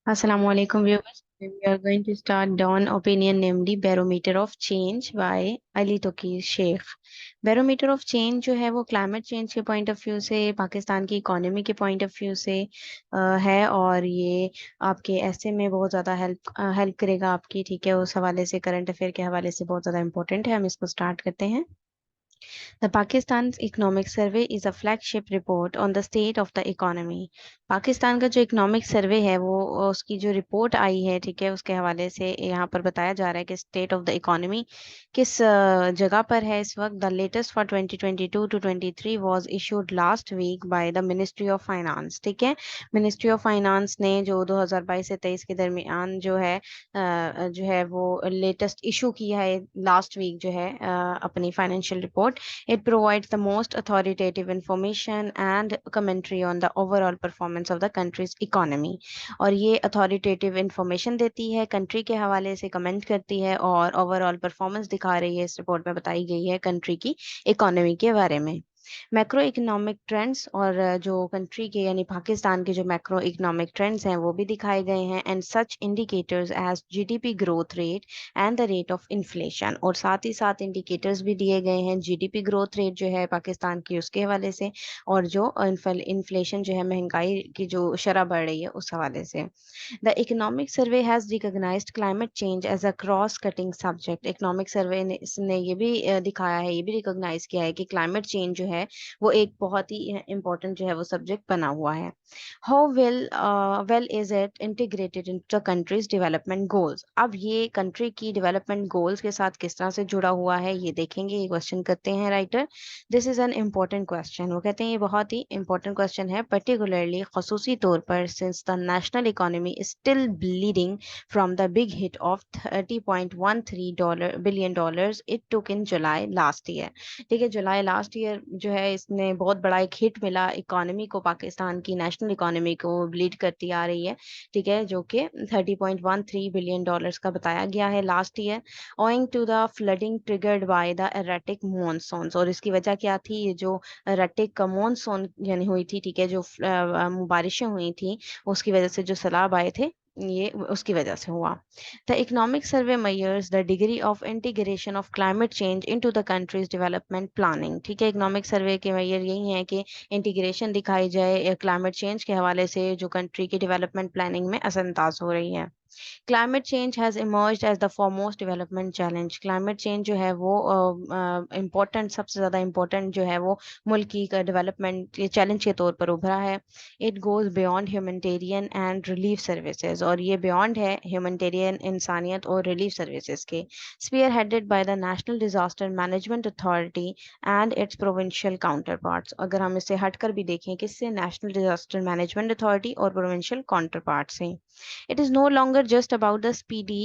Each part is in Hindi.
Assalamu alaikum viewers. We are going to start Dawn Opinion, namely Barometer of Change by Ali Tokir Sheikh. Barometer of Change जो है वो क्लाइमेट चेंज के पॉइंट ऑफ व्यू से, पाकिस्तान की इकोनॉमी के पॉइंट ऑफ व्यू से है, और ये आपके ऐसे में बहुत ज़्यादा हेल्प करेगा आपकी। ठीक है, उस हवाले से, करंट अफेयर के हवाले से बहुत ज़्यादा इंपॉर्टेंट है। हम इसको स्टार्ट करते हैं। The Pakistan's Economic Survey is a flagship report on the state of the economy. Pakistan का जो इकोनॉमिक सर्वे है वो उसकी जो रिपोर्ट आई है, ठीक है, उसके हवाले से यहाँ पर बताया जा रहा है कि स्टेट ऑफ द इकोनॉमी किस जगह पर है इस वक्त। The latest for 2022 to 23 was issued last week by the ministry of finance. ठीक है, मिनिस्ट्री ऑफ फाइनेंस ने जो 2022 से 23 के दरमियान जो है वो लेटेस्ट इशू किया है लास्ट वीक, जो है अपनी financial report. It provides the most authoritative information and commentary on the overall performance of the country's economy. और ये authoritative information देती है, कंट्री के हवाले से कमेंट करती है, और ओवरऑल परफॉर्मेंस दिखा रही है। इस रिपोर्ट में बताई गई है कंट्री की इकोनॉमी के बारे में। मैक्रो इकोनॉमिक ट्रेंड्स, और जो कंट्री के यानी पाकिस्तान के जो मैक्रो इकोनॉमिक ट्रेंड्स हैं वो भी दिखाए गए हैं। And such indicators as GDP growth rate and the rate of inflation, और साथ ही साथ इंडिकेटर्स भी दिए गए हैं जीडीपी ग्रोथ रेट जो है पाकिस्तान की उसके हवाले से, और जो इन्फ्लेशन जो है महंगाई की जो शरह बढ़ रही है उस हवाले से। The economic survey has recognised climate change as a cross cutting subject. Economic survey ने इसने ये भी दिखाया है, ये भी रिकॉग्नाइज किया है कि क्लाइमेट चेंज जो है वो एक बहुत ही इम्पोर्टेंट जो है वो सब्जेक्ट बना हुआ है। How well is it integrated into the countries development goals. अब ये कंट्री की डेवलपमेंट गोल्स के साथ किस तरह से जुड़ा हुआ है ये देखेंगे। ये क्वेश्चन करते हैं writer. This is an important question. वो कहते हैं ये बहुत ही इंपॉर्टेंट क्वेश्चन है, पर्टिकुलरली खसूसी तौर पर since the national economy is still bleeding from the big hit of $30.13 billion it took in July last year. ठीक है, जुलाई लास्ट ईयर जो है इसने बहुत बड़ा एक हिट मिला इकोनॉमी को, पाकिस्तान की नेशनल इकोनॉमी को ब्लीड करती आ रही है। ठीक है, जो कि $30.13 बिलियन का बताया गया है last year, owing to the flooding triggered by the erratic monsoons. और इसकी वजह क्या थी? ये जो एरेटिक मॉनसून यानी हुई थी, ठीक है, जो बारिशें हुई थी उसकी वजह से जो सैलाब आए थे, ये उसकी वजह से हुआ। The economic survey measures the degree of integration of climate change into the country's development planning। ठीक है, इकोनॉमिक सर्वे के मेजर यही है कि इंटीग्रेशन दिखाई जाए क्लाइमेट चेंज के हवाले से, जो कंट्री की डेवलपमेंट प्लानिंग में असरअंदाज हो रही है। Climate change has emerged as the foremost development challenge. Climate change जो है वो इम्पोर्टेंट, सबसे ज़्यादा इम्पोर्टेंट जो है वो मुल्क की डेवलपमेंट के चैलेंज के तौर पर उभरा है। It goes beyond humanitarian and relief services, और ये बियॉन्ड है ह्यूमनिटेरियन, इंसानियत और रिलीफ सर्विसेज के। Spearheaded by the national disaster management authority and its provincial counterparts. अगर हम इसे हटकर भी देखें, किससे? नेशनल डिजास्टर मैनेजमेंट अथॉरिटी और प्रोविंशियल काउंटर पार्ट से। It is no longer just about the speedy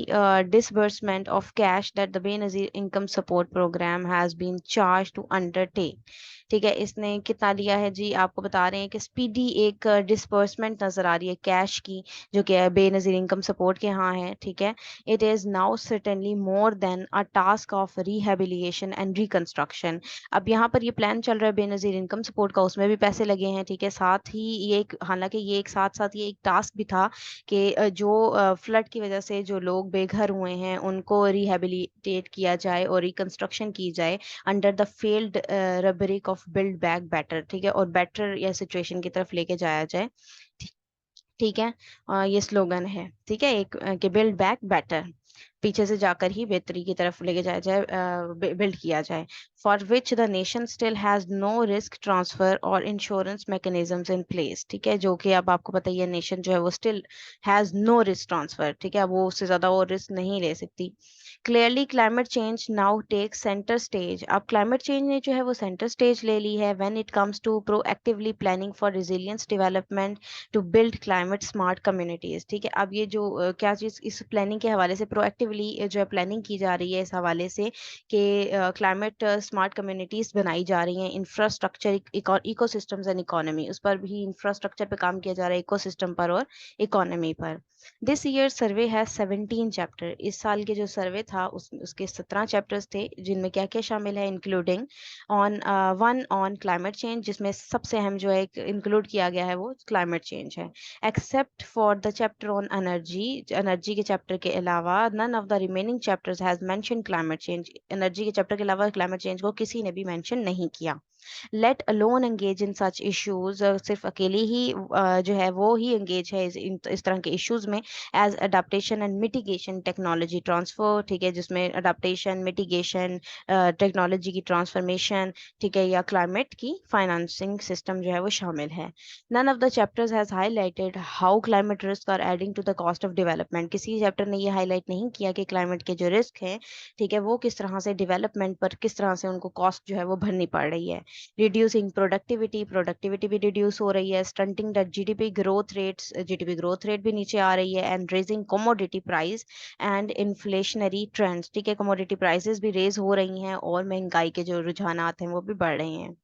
disbursement of cash that the Benazir Income Support Program has been charged to undertake। ठीक है, इसने कितना दिया है जी? आपको बता रहे हैं कि स्पीडी एक डिसबर्समेंट नजर आ रही है कैश की, जो कि बेनजीर इनकम सपोर्ट के यहाँ है। ठीक है, it is now certainly more than a task of rehabilitation and reconstruction. अब यहाँ पर ये प्लान चल रहा है बेनजीर इनकम सपोर्ट का, उसमें भी पैसे लगे हैं। ठीक है, साथ ही ये एक, हालांकि ये एक साथ साथ ये एक टास्क भी था कि जो फ्लड की वजह से जो लोग बेघर हुए हैं उनको रिहेबिलिटेट किया जाए और रिकंस्ट्रक्शन की जाए under the failed rubric of build back better. ठीक है, और बेटर या सिचुएशन की तरफ लेके जाया जाए। ठीक ठीक है, ये स्लोगन है। ठीक है, एक कि बिल्ड बैक बेटर, पीछे से जाकर ही बेहतरी की तरफ लेके जाया जाए, बिल्ड किया जाए। For which the nation still has no risk transfer और इंश्योरेंस मैकेनिज्म्स इन प्लेस। ठीक है, जो कि अब आपको पता ही है, नेशन जो है वो still has no risk transfer. ठीक है, वो उससे ज्यादा और रिस्क नहीं ले सकती। Clearly climate change now take centre stage. अब क्लाइमेट चेंज ने जो है वो सेंटर स्टेज ले ली है when it comes to proactively planning for resilience development to build climate smart communities. ठीक है, अब ये जो क्या चीज इस प्लानिंग के हवाले से प्रोएक्टिवली एक्टिवली जो है प्लानिंग की जा रही है इस हवाले से कि क्लाइमेट स्मार्ट कम्युनिटीज बनाई जा रही हैं, इंफ्रास्ट्रक्चर, इकोसिस्टम्स एंड इकोनॉमी, उस पर भी इंफ्रास्ट्रक्चर पे काम किया जा रहा है, इकोसिस्टम पर और इकोनॉमी पर। This year survey has 17 chapter. इस साल के जो सर्वे था उसके 17 चैप्टर्स थे, जिनमें क्या क्या शामिल है, including on one on climate change, जिसमें सबसे अहम जो है इंक्लूड किया गया है वो क्लाइमेट चेंज है। Except for the chapter on energy, energy के चैप्टर के अलावा none of the remaining chapters has mention climate change. Energy के चैप्टर के अलावा क्लाइमेट चेंज को किसी ने भी मेंशन नहीं किया। Let alone engage in such issues, सिर्फ अकेले ही जो है वो ही एंगेज है इस तरह के इश्यूज में, as adaptation and mitigation, technology transfer, ठीक है, जिसमें अडाप्टेशन, मिटिगेशन, टेक्नोलॉजी की ट्रांसफॉर्मेशन, ठीक है, या क्लाइमेट की फाइनेंसिंग सिस्टम जो है वो शामिल है। None of the chapters has highlighted how climate risk are adding to the cost of development. किसी चैप्टर ने ये हाईलाइट नहीं किया कि क्लाइमेट के जो रिस्क हैं, ठीक है, वो किस तरह से डेवलपमेंट पर, किस तरह से उनको कॉस्ट जो है वो भरनी पड़ रही है। रिड्यूसिंग प्रोडक्टिविटी, प्रोडक्टिविटी भी रिड्यूस हो रही है। Stunting the GDP growth rates, GDP growth rate भी नीचे आ रही है। And raising commodity price and inflationary trends, ठीक है, कमोडिटी प्राइसेस भी रेज हो रही हैं और महंगाई के जो रुझानात हैं वो भी बढ़ रहे हैं।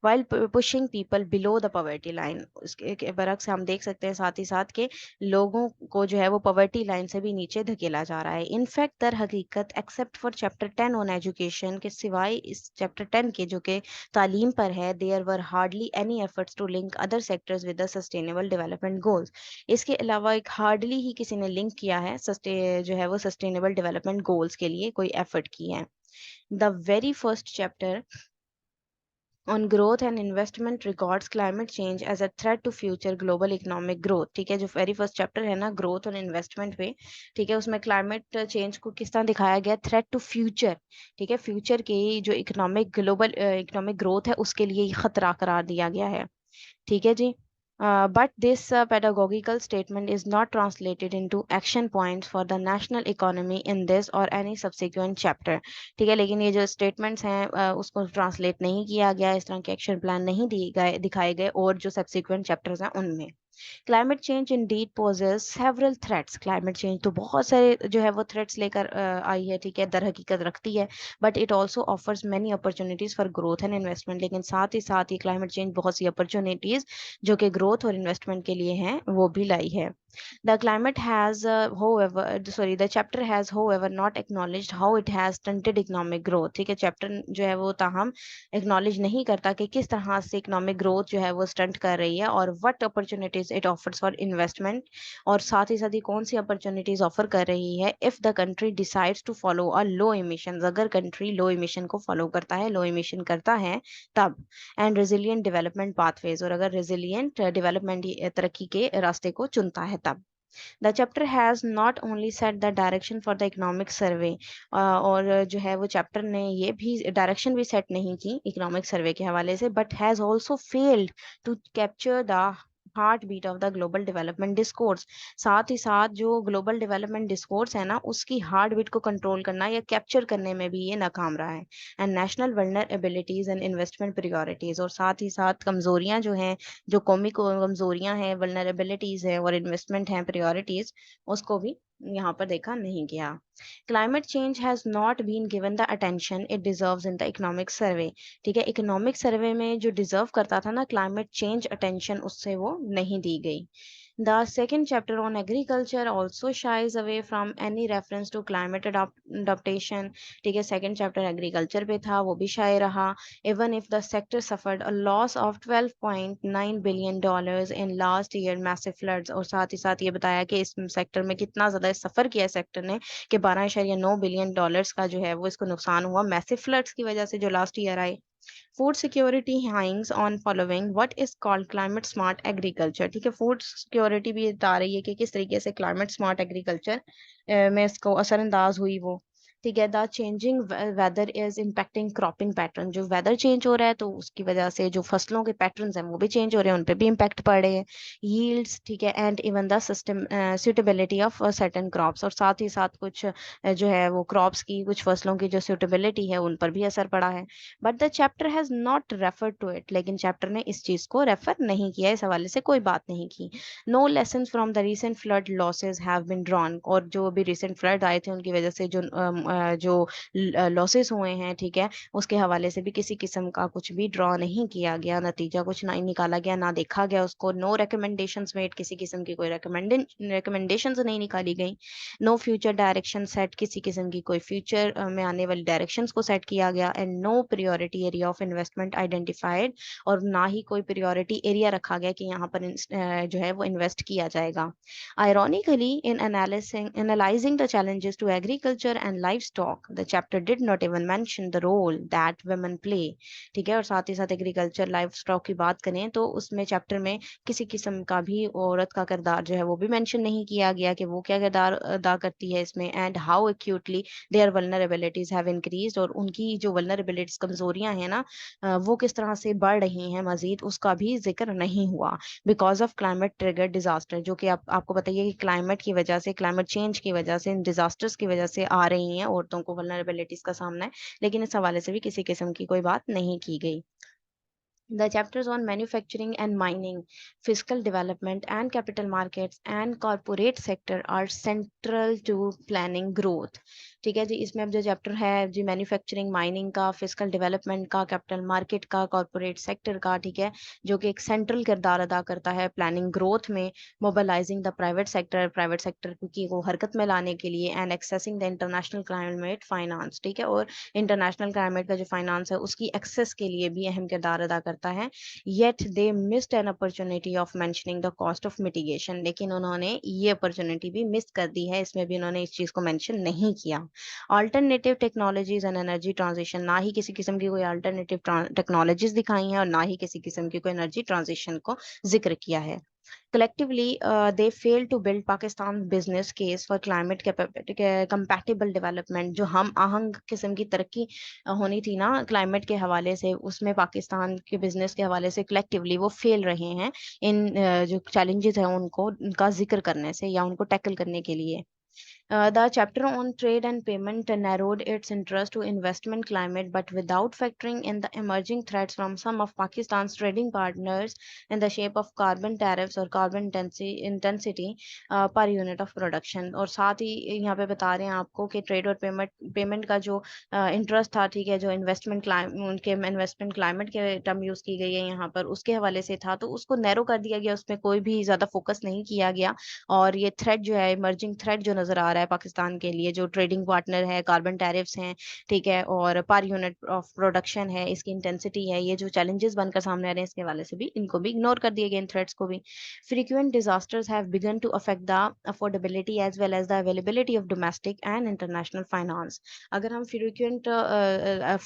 While pushing people below the poverty line, उसके के बरक्स हम देख सकते हैं साथ ही साथ के लोगों को जो है वो पॉवर्टी लाइन से भी नीचे धकेला जा रहा है। इनफैक्ट दर हकीकत except for chapter 10 on education, के सिवाय इस चैप्टर 10 के जो कि तालीम पर है, there were hardly any efforts to link other sectors with the sustainable development goals. इसके अलावा एक हार्डली ही किसी ने लिंक किया है जो है वो सस्टेनेबल डेवलपमेंट गोल्स के लिए कोई एफर्ट की है। The very first chapter on growth and investment regards climate change as a threat to future global economic growth, ठीक है, जो वेरी फर्स्ट चैप्टर है ना ग्रोथ और इन्वेस्टमेंट पे, ठीक है, उसमें क्लाइमेट चेंज को किस तरह दिखाया गया, थ्रेट टू फ्यूचर, ठीक है, फ्यूचर के जो ग्लोबल इकोनॉमिक ग्रोथ है उसके लिए खतरा करार दिया गया है। ठीक है जी। But this pedagogical statement is not translated into action points for the national economy in this or any subsequent chapter। ठीक है, लेकिन ये जो स्टेटमेंट्स हैं उसको ट्रांसलेट नहीं किया गया, इस तरह के एक्शन प्लान नहीं दिए गए, दिखाए गए और जो सब्सिक्वेंट चैप्टर्स हैं उनमें। Climate change indeed poses several threats, climate change तो बहुत सारे जो है वो थ्रेट्स लेकर आई है, ठीक है, दर हकीकत रखती है। But it also offers many opportunities for growth and investment, लेकिन साथ ही साथ ये क्लाइमेट चेंज बहुत सी अपॉर्चुनिटीज जो कि ग्रोथ और इन्वेस्टमेंट के लिए हैं वो भी लाई है। The climate has, the chapter has, however, not acknowledged how it has stunted economic growth। ठीक है, चैप्टर जो है वो ताहम एक्नॉलेज नहीं करता कि किस तरह से इकोनॉमिक ग्रोथ जो है वो स्टंट कर रही है और what opportunities it offers for investment, और साथ ही कौन सी अपॉर्चुनिटीज ऑफर कर रही है if the country decides to follow a low emission, अगर कंट्री लो इमिशन को फॉलो करता है, लो इमिशन करता है तब। एंड रेजिलियंट डेवलपमेंट पाथवेज, और अगर रेजिलियंट डेवलपमेंट तरक्की के रास्ते को चुनता है तब। The chapter has not only set the direction for the economic सर्वे, और जो है वो चैप्टर ने ये भी डायरेक्शन भी सेट नहीं की इकोनॉमिक सर्वे के हवाले से, but has also failed to capture the heartbeat of the global development discourse. साथ ही साथ जो ग्लोबल डेवलपमेंट डिस्कोर्स है ना उसकी हार्ट बीट को कंट्रोल करना या कैप्चर करने में भी ये नाकाम रहा है। And national vulnerabilities and investment priorities, और साथ ही साथ कमजोरियां जो हैं, जो कौमी कमजोरियां हैं, वल्नरेबिलिटीज है और इन्वेस्टमेंट हैं, प्रायोरिटीज, उसको भी यहाँ पर देखा नहीं गया। Climate change has not been given the attention it deserves in the economic survey. ठीक है, इकोनॉमिक सर्वे में जो डिजर्व करता था ना क्लाइमेट चेंज अटेंशन, उससे वो नहीं दी गई। The second chapter on agriculture also shies away from any reference to climate adaptation। ठीक है, second chapter agriculture पे था, वो भी शाये रहा। Even if the sector suffered a loss of $12.9 billion in last year massive floods, और साथ ही साथ ये बताया कि इस सेक्टर में कितना ज्यादा सफर किया सेक्टर ने, कि $12.9 बिलियन का जो है वो इसको नुकसान हुआ मैसिव फ्लड्स की वजह से जो लास्ट ईयर आए। Food security hangs on following what is called climate smart agriculture। ठीक है, फूड सिक्योरिटी भी बता रही है कि किस तरीके से क्लाइमेट स्मार्ट एग्रीकल्चर में इसको असरअंदाज हुई वो। ठीक है, the changing weather is impacting cropping pattern, जो वेदर चेंज हो रहा है तो उसकी वजह से जो फसलों के पैटर्न्स हैं वो भी चेंज हो रहे हैं, उन पे भी इम्पैक्ट पड़ रहे हैं। यील्ड्स, ठीक है, and even the system suitability of certain crops, और साथ ही साथ कुछ जो है वो क्रॉप्स की, कुछ फसलों की जो सुटेबिलिटी है उन पर भी असर पड़ा है। But the chapter has not refer to it, लेकिन चैप्टर ने इस चीज को रेफर नहीं किया, इस हवाले से कोई बात नहीं की। No lesson from the recent flood losses have been drawn, और जो अभी रिसेंट फ्लड आए थे उनकी वजह से जो लॉसेस हुए हैं, ठीक है, उसके हवाले से भी किसी किस्म का कुछ भी ड्रॉ नहीं किया गया, नतीजा कुछ नहीं निकाला गया, ना देखा गया उसको। नो रिकमेंडेशंस मेड, किसी किस्म की कोई रिकमेंडेशंस नहीं निकाली गई। नो फ्यूचर डायरेक्शन सेट, किसी किस्म की कोई फ्यूचर में आने वाली डायरेक्शंस को सेट किया गया। And no priority area of investment identified, और ना ही कोई प्रायोरिटी एरिया रखा गया कि यहाँ पर जो है वो इन्वेस्ट किया जाएगा। Ironically, in analyzing the challenges to agriculture and livestock, the chapter did not even mention the role that women play. ठीक है, और साथ ही साथ एग्रीकल्चर लाइव स्टॉक की बात करें तो उसमें चैप्टर में किसी किस्म का भी औरत का किरदार जो है वो भी मेंशन नहीं किया गया कि वो क्या किरदार अदा करती है इसमें, and how acutely their vulnerabilities have increased, और उनकी जो वल्नरेबिलिटीज, कमजोरियां हैं ना, वो किस तरह से बढ़ रही हैं मजीद, उसका भी जिक्र नहीं हुआ। Because of climate trigger disaster, जो कि आपको बताइए कि क्लाइमेट की वजह से, क्लाइमेट चेंज की वजह से, इन डिजास्टर्स की वजह से आ रही हैं औरतों को वल्नरेबिलिटीज का सामना है, लेकिन इस हवाले से भी किसी किस्म की कोई बात नहीं की गई। The chapters on manufacturing and mining, fiscal development and capital markets and corporate sector are central to planning growth. ठीक है जी, इसमें अब जो चैप्टर है जी, मैन्युफैक्चरिंग, माइनिंग का, फिजिकल डेवलपमेंट का, कैपिटल मार्केट का, कॉर्पोरेट सेक्टर का, ठीक है, जो कि एक सेंट्रल किरदार अदा करता है प्लानिंग ग्रोथ में, मोबिलाइजिंग द प्राइवेट सेक्टर की को हरकत में लाने के लिए, and accessing the international climate finance, ठीक है, और इंटरनेशनल क्लाइमेट का जो फाइनेंस है उसकी एक्सेस के लिए भी अहम किरदार अदा करता है। Yet they missed an opportunity of mentioning the cost of mitigation, लेकिन उन्होंने ये अपॉर्चुनिटी भी मिस कर दी है, इसमें भी उन्होंने इस चीज को मेंशन नहीं किया। Alternative technologies and energy transition, ना ही किसी किस्म की कोई अल्टरनेटिव टेक्नोलॉजीज दिखाई हैं और ना ही किसी किस्म की कोई एनर्जी ट्रांजिशन को जिक्र किया है। Collectively, they failed to build Pakistan's business case for climate compatible development। जो हम आहंग किस्म की तरक्की होनी थी ना क्लाइमेट के हवाले से, उसमें पाकिस्तान के बिजनेस के हवाले से कलेक्टिवली वो फेल रहे हैं इन जो चैलेंजेस हैं उनको, उनका जिक्र करने से या उनको टैकल करने के लिए। The chapter on trade and payment narrowed its interest to investment climate, but without factoring in the emerging threats from some of Pakistan's trading partners in the shape of carbon tariffs or carbon intensity per unit of production। और साथ ही यहाँ पे बता रहे हैं आपको कि ट्रेड और पेमेंट का जो इंटरेस्ट था, ठीक है, जो उनके इन्वेस्टमेंट क्लाइमेट के टर्म यूज की गई है यहाँ पर, उसके हवाले से था, तो उसको नैरो कर दिया गया, उसमें कोई भी ज्यादा फोकस नहीं किया गया। और ये थ्रेट जो है, इमर्जिंग थ्रेट जो नजर आ रहा है पाकिस्तान के लिए, जो ट्रेडिंग पार्टनर है, कार्बन टैरिफ्स हैं, ठीक है, और पर यूनिट ऑफ प्रोडक्शन है, इसकी इंटेंसिटी है, ये जो चैलेंजेस बनकर सामने आ रहे हैं, इसके वाले से भी इनको भी इग्नोर कर दिए गए, इन थ्रेट्स को भी। Frequent disasters have begun to affect the affordability as well as the availability of domestic and international finance. अगर हम फ्रीक्वेंट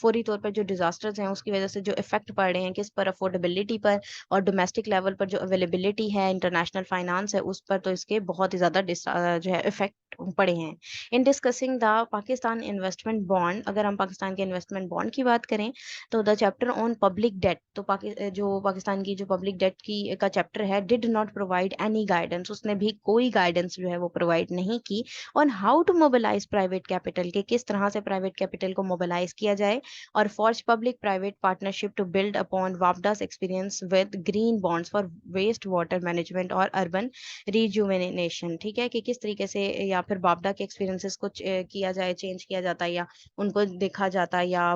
फौरी तौर पर जो डिजास्टर्स हैं उसकी वजह से जो इफेक्ट पड़ रहे हैं, किस पर, अफोर्डेबिलिटी पर और डोमेस्टिक लेवल पर जो अवेलेबिलिटी है, इंटरनेशनल फाइनेंस है, उस पर तो इसके बहुत ही ज्यादा जो है इफेक्ट पड़े हैं। इन discussing the Pakistan investment bond, अगर हम पाकिस्तान के इन्वेस्टमेंट बॉन्ड की बात करें तो the chapter on public debt, तो जो पाकिस्तान की जो पब्लिक डेट की का चैप्टर है, did not provide any guidance, उसने भी कोई गाइडेंस जो है वो प्रोवाइड नहीं की on how to mobilise private capital, के किस तरह से प्राइवेट कैपिटल को मोबिलाइज किया जाए, और forge public private partnership to build upon WAPDA's experience with green bonds for waste water management और अर्बन रिजुवेनेशन, ठीक है, कि किस तरीके से या फिर बापडा के एक्सपीरियंसेस को किया जाए, चेंज किया जाता है या उनको देखा जाता है, या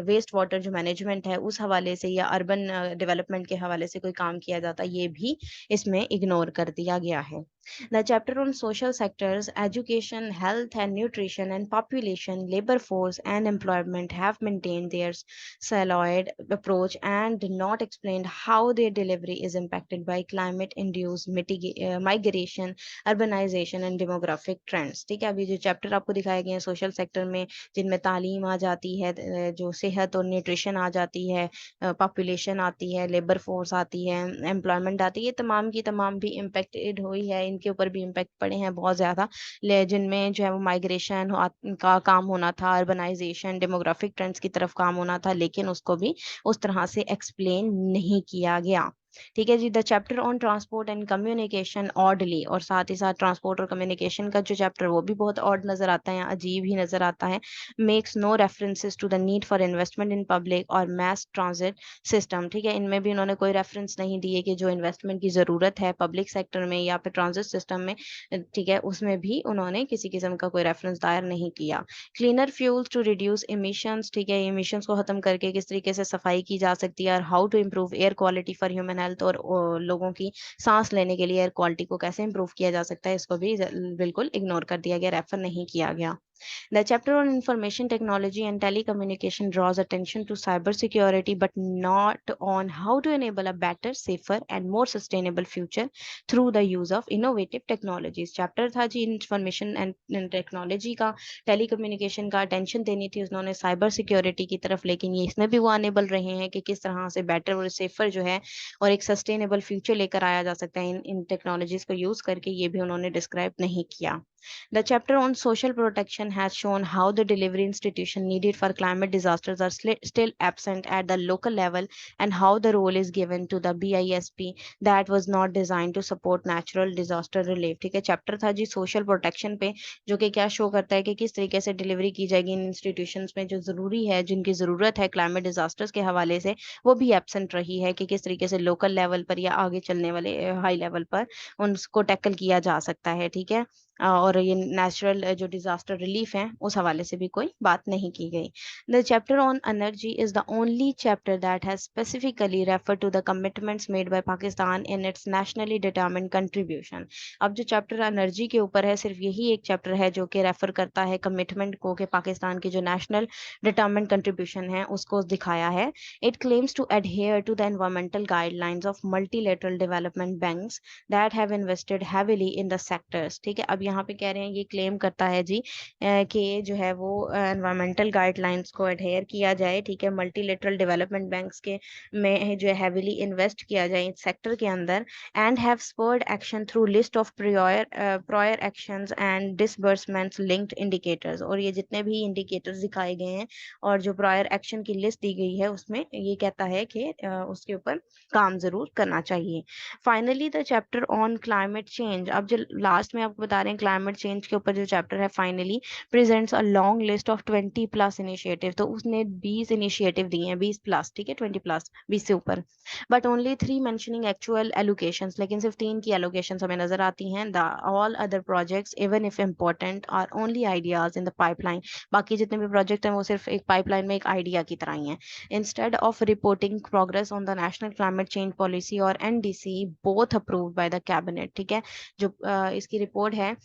वेस्ट वाटर जो मैनेजमेंट है उस हवाले से या अर्बन डेवलपमेंट के हवाले से कोई काम किया जाता है, ये भी इसमें इग्नोर कर दिया गया है। The chapter on social sectors, education, health and nutrition and population, labor force and employment have maintained their siloed approach and not explained how their delivery is impacted by climate-induced migration, urbanization and demographic trends। ठीक है, अभी जो चैप्टर आपको दिखाए गए हैं सोशल सेक्टर में, जिनमें तालीम आ जाती है, जो सेहत और न्यूट्रिशन आ जाती है, पॉपुलेशन आती है, लेबर फोर्स आती है, एम्प्लॉयमेंट आती है, ये तमाम की तमाम भी इम्पेक्टेड हुई है इन इनके ऊपर भी इम्पैक्ट पड़े हैं बहुत ज़्यादा, जिनमें जो है वो माइग्रेशन का काम होना था, अर्बनाइजेशन, डेमोग्राफिक ट्रेंड्स की तरफ काम होना था, लेकिन उसको भी उस तरह से एक्सप्लेन नहीं किया गया। ठीक है जी। The chapter on transport and communication oddly, और साथ ही साथ ट्रांसपोर्ट और कम्युनिकेशन का जो चैप्टर वो भी बहुत ऑड नजर आता है, अजीब ही नजर आता है। Makes no references to the need for investment in public और मैस ट्रांजिट सिस्टम। ठीक है, इनमें भी उन्होंने कोई रेफरेंस नहीं दिए कि जो इन्वेस्टमेंट की जरूरत है पब्लिक सेक्टर में या फिर ट्रांजिट सिस्टम में, ठीक है, उसमें भी उन्होंने किसी किस्म का कोई रेफरेंस दायर नहीं किया। Cleaner fuels to reduce emissions, ठीक है, इमिशंस को खत्म करके किस तरीके से सफाई की जा सकती है, और how to improve air quality for human health, और लोगों की सांस लेने के लिए एयर क्वालिटी को कैसे इम्प्रूव किया जा सकता है, इसको भी बिल्कुल इग्नोर कर दिया गया, रेफर नहीं किया गया। The chapter on information technology and telecommunication draws attention to cybersecurity, but not on how to enable a better, safer, and more sustainable future through the use of innovative technologies. Chapter था जी इंफॉर्मेशन एंड टेक्नोलॉजी का, टेलीकम्युनिकेशन का, अटेंशन देनी थी उन्होंने साइबर सिक्योरिटी की तरफ, लेकिन ये इसमें भी वो अनेबल रहे हैं कि किस तरह से बेटर और सेफर जो है और एक सस्टेनेबल फ्यूचर लेकर आया जा सकता है इन टेक्नोलॉजीज को यूज करके, ये भी उन्होंने डिस्क्राइब नहीं किया। The chapter on social protection has shown how the delivery institution needed for climate disasters are still absent at the local level, and how the role is given to the BISP that was not designed to support natural disaster relief। ठीक है, चैप्टर था जी सोशल प्रोटेक्शन पे, जो कि क्या शो करता है कि किस तरीके से डिलीवरी की जाएगी इन इंस्टीट्यूशंस में जो जरूरी है, जिनकी जरूरत है क्लाइमेट डिजास्टर्स के हवाले से, वो भी एब्सेंट रही है कि किस तरीके से लोकल लेवल पर या आगे चलने वाले हाई लेवल पर उनको टैकल किया जा सकता है। ठीक है, और ये नेचुरल जो डिजास्टर रिलीफ है उस हवाले से भी कोई बात नहीं की गई। The chapter on energy is the only chapter that has specifically refer to the commitments made by Pakistan in its nationally determined contribution. अब जो चैप्टर एनर्जी के ऊपर है, सिर्फ यही एक चैप्टर है जो कि रेफर करता है कमिटमेंट को, कि पाकिस्तान की जो नेशनल डिटरमिन्ड कंट्रीब्यूशन है उसको दिखाया है। It claims to adhere to the environmental guidelines of multilateral development banks that have invested heavily in the sectors. ठीक है, अब यहाँ पे कह रहे हैं, ये क्लेम करता है जी कि जो है वो एनवायरमेंटल गाइडलाइंस को एडहेयर किया जाए। ठीक है, मल्टीलेटरल डेवलपमेंट बैंक्स के में जो है हैविली इन्वेस्ट किया जाए इस सेक्टर के अंदर, and have spurred action through list of prior actions and disbursements linked indicators. और ये जितने भी इंडिकेटर्स दिखाए गए हैं और जो प्रायर एक्शन की लिस्ट दी गई है उसमें ये कहता है कि उसके ऊपर काम जरूर करना चाहिए। Finally the chapter on climate change, अब जो लास्ट में आपको बता रहे हैं क्लाइमेट चेंज के ऊपर जो चैप्टर है, finally presents a long list of 20 plus initiative. तो उसने 20 इनिशिएटिव दिए हैं, 20 प्लस, ठीक है, 20 प्लस 20 से ऊपर, but only 3 mentioning actual allocations, लेकिन सिर्फ 3 की एलोकेशंस हमें नजर आती हैं। The all other projects even if important are only ideas in the pipeline. बाकी जितने भी प्रोजेक्ट हैं वो सिर्फ एक पाइपलाइन में एक आइडिया की तरह ही हैं। Instead of reporting progress on the national climate change policy और NDC both approved by the cabinet. ठीक है, जो इसकी रिपोर्ट है,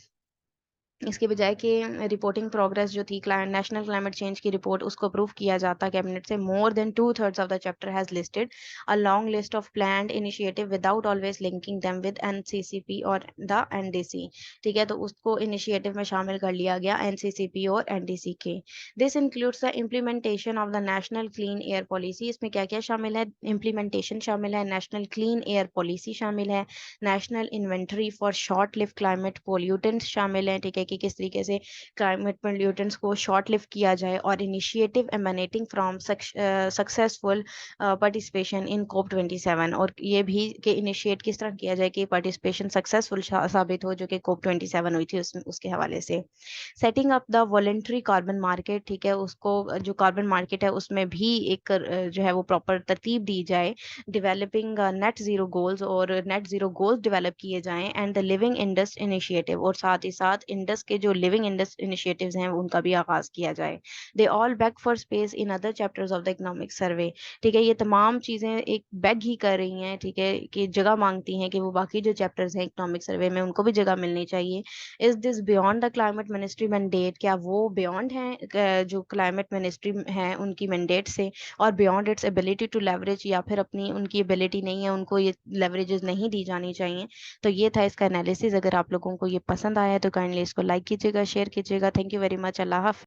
इसके बजाय कि रिपोर्टिंग प्रोग्रेस जो थी नेशनल क्लाइमेट चेंज की रिपोर्ट, उसको अप्रूव किया जाता कैबिनेट से, more than 2/3 of the chapter has listed a long list of planned initiative without always linking them with NCCP और द एनडीसी। ठीक है, तो उसको इनिशिएटिव में शामिल कर लिया गया एनसीसीपी और एनडीसी के। This includes the implementation of the national clean air policy. इसमें क्या क्या शामिल है? इम्प्लीमेंटेशन शामिल है, नेशनल क्लीन एयर पॉलिसी शामिल है, national inventory for short lived climate pollutants शामिल है। ठीक है, कि किस तरीके से क्लाइमेट पोल्यूटेंट्स को शॉर्ट लिव किया जाए, और initiative emanating from successful participation in COP27। और ये भी कि इनिशिएट किस तरह किया जाए कि पार्टिसिपेशन सक्सेसफुल साबित हो, जो कि COP27 हुई थी उसके हवाले से। Setting up the voluntary carbon market, ठीक है, उसको जो कार्बन मार्केट है उसमें भी एक जो है वो प्रॉपर तरतीब दी जाए। डेवलपिंग नेट जीरो गोल्स, और नेट जीरो गोल्स डेवलप किए जाएं, and the living Indus initiative, और साथ ही साथ इंडस के जो लिविंग इंडस इनिशिएटिव्स हैं उनका भी आगाज किया जाए। They all back for space in other chapters of the economic survey. ठीक है, ये तमाम चीजें एक बैग ही कर रही हैं, ठीक है, कि जगह मांगती हैं कि वो बाकी जो चैप्टर्स हैं इकोनॉमिक सर्वे में उनको भी जगह मिलनी चाहिए। Is this beyond the climate ministry mandate? क्या वो बियॉन्ड है जो क्लाइमेट मिनिस्ट्री है उनकी मैंडेट से, और beyond its ability to leverage, या फिर अपनी उनकी एबिलिटी नहीं है, उनको ये लेवरेजेस नहीं दी जानी चाहिए? तो ये था इसका एनालिसिस। अगर आप लोगों को ये पसंद आया है तो काइंडली इसको लाइक कीजिएगा, शेयर कीजिएगा। Thank you very much. अल्लाह हाफ़िज़।